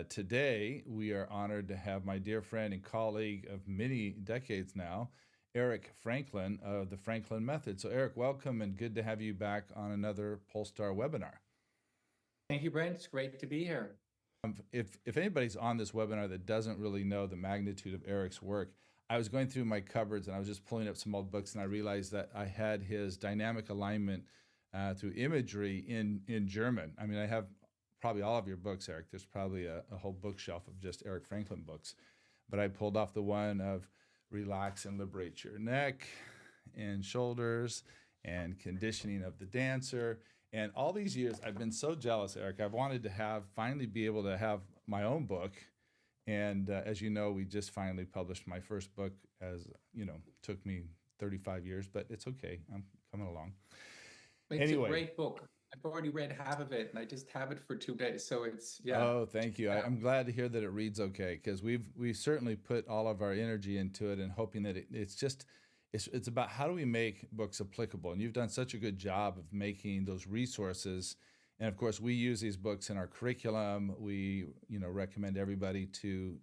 But today we are honored to have my dear friend and colleague of many decades now, Eric Franklin of the Franklin Method. So Eric, welcome and good to have you back on another Polestar webinar. Thank you, Brent. It's great to be here. If anybody's on this webinar that doesn't really know the magnitude of Eric's work, I was going through my cupboards and I was just pulling up some old books and I realized that I had his dynamic alignment through Imagery in German. I mean, I have probably all of your books, Eric. There's probably a whole bookshelf of just Eric Franklin books. But I pulled off the one of relax and liberate your neck and shoulders and conditioning of the dancer. And all these years, I've been so jealous, Eric. I've wanted to finally be able to have my own book. And as you know, we just finally published my first book, took me 35 years, but it's okay. I'm coming along. It's a great book. I've already read half of it and I just have it for 2 days. So yeah. Oh, thank you. Yeah. I'm glad to hear that it reads okay, because we've certainly put all of our energy into it and hoping that it's about how do we make books applicable. And you've done such a good job of making those resources. And of course, we use these books in our curriculum. We, recommend everybody to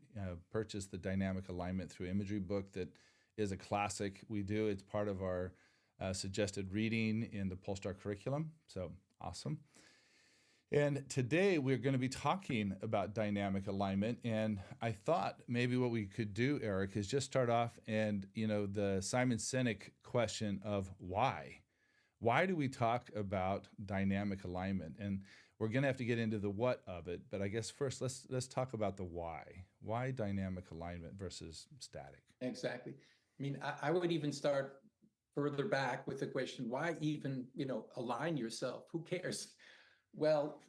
purchase the Dynamic Alignment Through Imagery book that is a classic. It's part of our suggested reading in the Polestar curriculum. So awesome. And today we're going to be talking about dynamic alignment. And I thought maybe what we could do, Eric, is just start off and, the Simon Sinek question of why. Why do we talk about dynamic alignment? And we're going to have to get into the what of it. But I guess first, let's talk about the why. Why dynamic alignment versus static? Exactly. I mean, I would even start further back with the question, why even, align yourself? Who cares? Well,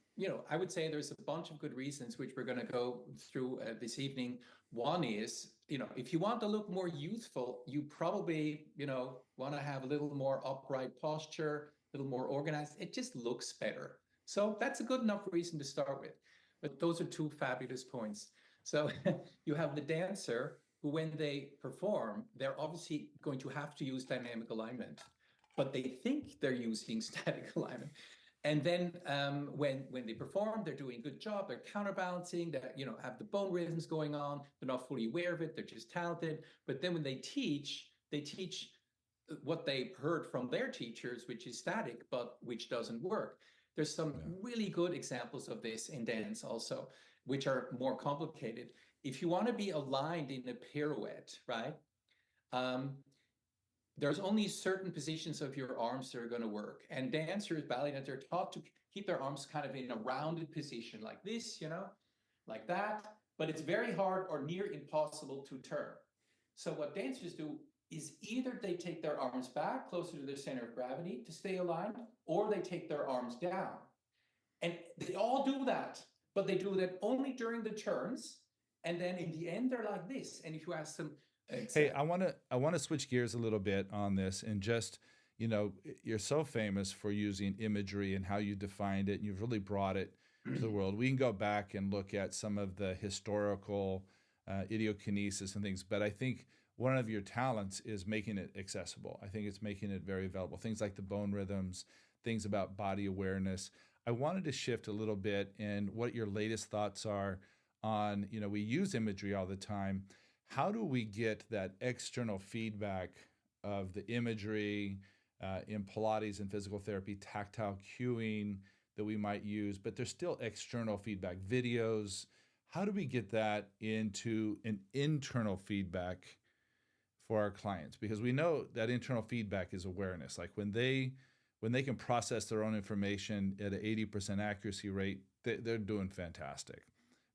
I would say there's a bunch of good reasons, which we're going to go through this evening. One is, if you want to look more youthful, you probably, want to have a little more upright posture, a little more organized. It just looks better. So that's a good enough reason to start with. But those are two fabulous points. So you have the dancer who, when they perform, they're obviously going to have to use dynamic alignment, but they think they're using static alignment. And then when they perform, they're doing a good job. They're counterbalancing. They have the bone rhythms going on. They're not fully aware of it. They're just talented. But then when they teach what they heard from their teachers, which is static, but which doesn't work. There's some really good examples of this in dance also, which are more complicated. If you want to be aligned in a pirouette, right? There's only certain positions of your arms that are going to work. And dancers, ballet dancers, are taught to keep their arms kind of in a rounded position like this, like that. But it's very hard or near impossible to turn. So what dancers do is either they take their arms back closer to their center of gravity to stay aligned, or they take their arms down. And they all do that, but they do that only during the turns. And then in the end, they're like this. And if you ask them, Hey, I want to switch gears a little bit on this and just, you're so famous for using imagery and how you defined it, and you've really brought it to the world. We can go back and look at some of the historical idiokinesis and things, but I think one of your talents is making it accessible. I think it's making it very available. Things like the bone rhythms, things about body awareness. I wanted to shift a little bit and what your latest thoughts are on, we use imagery all the time. How do we get that external feedback of the imagery in Pilates and physical therapy, tactile cueing that we might use, but there's still external feedback, videos. How do we get that into an internal feedback for our clients? Because we know that internal feedback is awareness. Like when they can process their own information at an 80% accuracy rate, they're doing fantastic,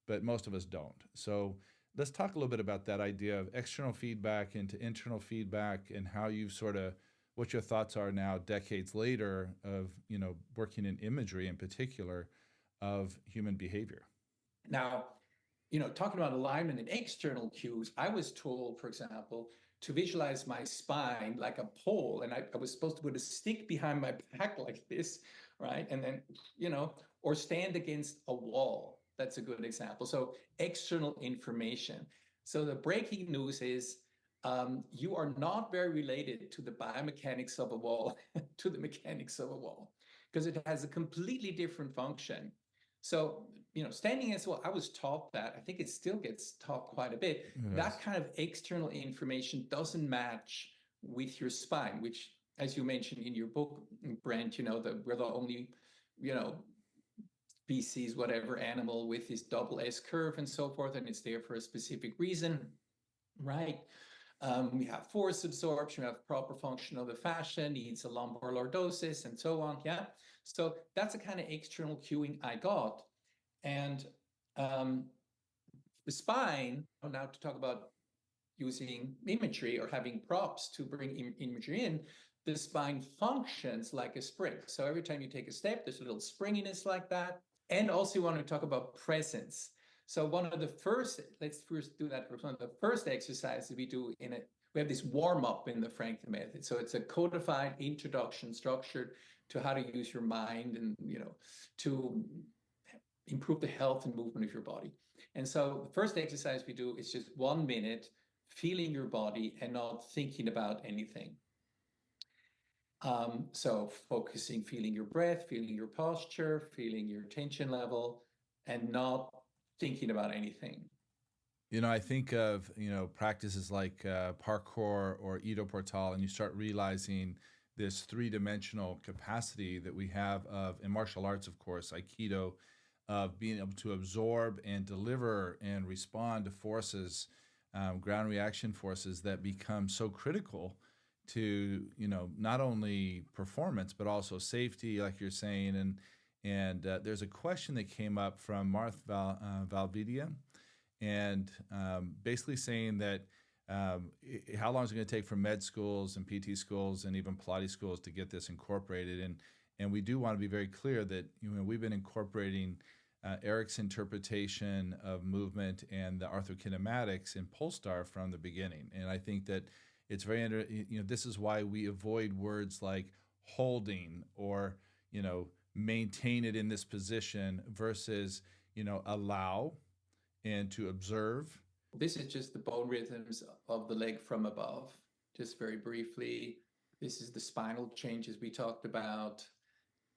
but most of us don't. So let's talk a little bit about that idea of external feedback into internal feedback and how you've what your thoughts are now, decades later, of, working in imagery in particular of human behavior. Now, talking about alignment and external cues, I was told, for example, to visualize my spine like a pole. And I was supposed to put a stick behind my back like this, right? And then, or stand against a wall. That's a good example. So external information. So the breaking news is you are not very related to the biomechanics of a wall, to the mechanics of a wall, because it has a completely different function. So, standing as well, I was taught that. I think it still gets taught quite a bit. Yes. That kind of external information doesn't match with your spine, which, as you mentioned in your book, Brent, we're the only, species, whatever animal with this double S curve and so forth, and it's there for a specific reason, right? We have force absorption, we have proper function of the fascia, needs a lumbar lordosis, and so on. Yeah. So that's the kind of external cueing I got. And the spine, now to talk about using imagery or having props to bring imagery in, the spine functions like a spring. So every time you take a step, there's a little springiness like that. And also you want to talk about presence. So let's first do that. One of the first exercises we do we have this warm-up in the Franklin method. So it's a codified introduction structured to how to use your mind and, to improve the health and movement of your body. And so the first exercise we do is just 1 minute, feeling your body and not thinking about anything. So focusing, feeling your breath, feeling your posture, feeling your tension level, and not thinking about anything. I think of, practices like parkour or Ido Portal, and you start realizing this three-dimensional capacity that we have in martial arts, of course, Aikido, of being able to absorb and deliver and respond to forces, ground reaction forces that become so critical to, not only performance, but also safety, like you're saying. And there's a question that came up from Marth Valvidia, and basically saying that how long is it going to take for med schools and PT schools and even Pilates schools to get this incorporated? And we do want to be very clear that we've been incorporating Eric's interpretation of movement and the arthrokinematics in Polestar from the beginning. And I think that it's very, this is why we avoid words like holding or, maintain it in this position versus, allow and to observe. This is just the bone rhythms of the leg from above. Just very briefly, this is the spinal changes we talked about.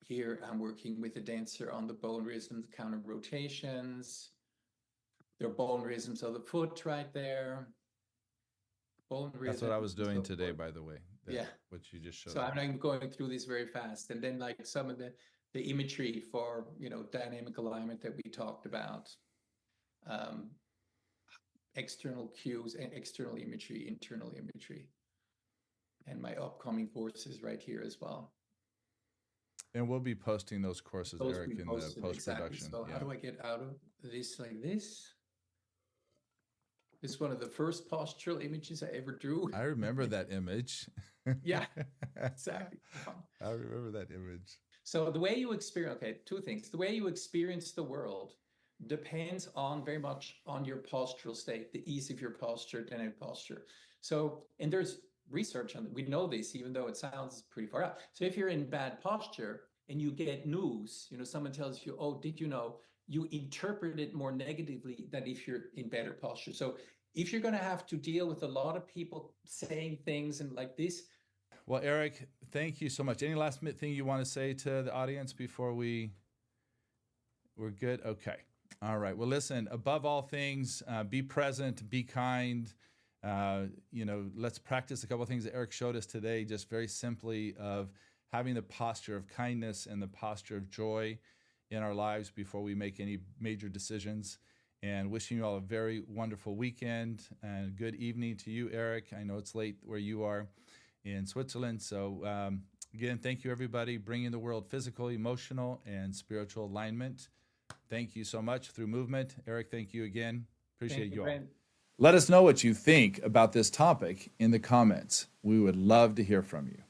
Here, I'm working with the dancer on the bone rhythms, counter rotations. There are bone rhythms of the foot right there. Bone rhythms. That's what I was doing today, by the way. Yeah. What you just showed. So I'm not going through this very fast. And then like some of the imagery for, dynamic alignment that we talked about. External cues and external imagery, internal imagery. And my upcoming courses right here as well. And we'll be posting those courses, Eric, in the post-production. Exactly. So how do I get out of this like this? This is one of the first postural images I ever drew. I remember that image. Yeah, exactly. I remember that image. So the way you experience, two things. The way you experience the world depends very much on your postural state, the ease of your posture, dynamic posture. So, and there's research on it. We know this, even though it sounds pretty far out. So if you're in bad posture and you get news, someone tells you, oh, did you know, you interpret it more negatively than if you're in better posture. So if you're going to have to deal with a lot of people saying things and like this. Well, Eric, thank you so much. Any last thing you want to say to the audience before we're good? Okay. All right. Well, listen, above all things, be present, be kind. Let's practice a couple of things that Eric showed us today, just very simply, of having the posture of kindness and the posture of joy in our lives before we make any major decisions. And wishing you all a very wonderful weekend and good evening to you, Eric. I know it's late where you are in Switzerland. So again, thank you, everybody, bringing the world physical, emotional, and spiritual alignment. Thank you so much through movement. Eric, thank you again. Appreciate you all. Brent. Let us know what you think about this topic in the comments. We would love to hear from you.